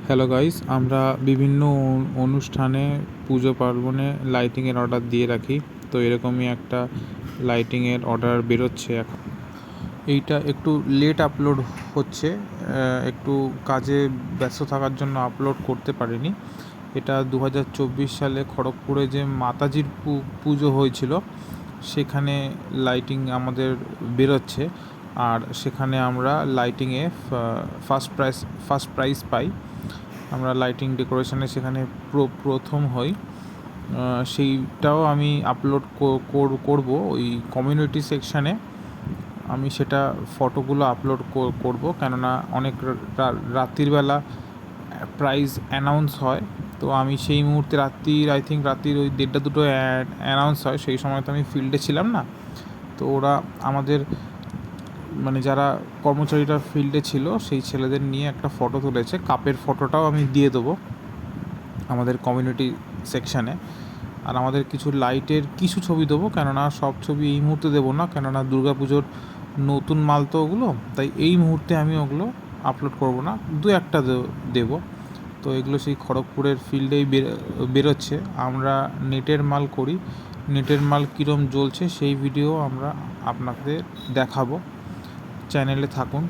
Hello guys, আমরা বিভিন্ন অনুষ্ঠানে পুজো পার্বণে লাইটিংয়ের অর্ডার দিয়ে রাখি। তো এরকমই একটা লাইটিংয়ের অর্ডার বেরোচ্ছে এখন। এইটা একটু লেট আপলোড হচ্ছে, একটু কাজে ব্যস্ত থাকার জন্য আপলোড করতে পারিনি। এটা 2024 সালে খড়গপুরে যে মাতাজির পুজো হয়েছিল সেখানে লাইটিং আমাদের বেরোচ্ছে, আর সেখানে আমরা লাইটিংয়ে ফার্স্ট প্রাইজ পাই। আমরা লাইটিং ডেকোরেশনে সেখানে প্রথম হই। সেইটাও আমি আপলোড করব ওই কমিউনিটি সেকশানে। আমি সেটা ফটোগুলো আপলোড করব, কেননা অনেক রাত্রিবেলা প্রাইজ অ্যানাউন্স হয়। তো আমি সেই মুহূর্তে রাত্রির ওই 1:30-2 অ্যানাউন্স হয়। সেই সময় তো আমি ফিল্ডে ছিলাম না। তো ওরা আমাদের যারা কর্মচারীরা ফিল্ডে ছিল সেই ছেলেদের নিয়ে একটা ফটো তুলেছে। কাপের ফটোটাও আমি দিয়ে দেবো আমাদের কমিউনিটি সেকশানে। আর আমাদের কিছু লাইটের কিছু ছবি দেবো, কেননা সব ছবি এই মুহূর্তে দেবো না, কেননা দুর্গাপুজোর নতুন মাল তো ওগুলো, তাই এই মুহূর্তে আমি ওগুলো আপলোড করব না, 2-1টা দেবো। তো এগুলো সেই খড়গপুরের ফিল্ডেই বেরোচ্ছে। আমরা নেটের মাল করি, নেটের মাল কীরম জ্বলছে সেই ভিডিও আমরা আপনাদের দেখাবো। চ্যানেলে থাকুন।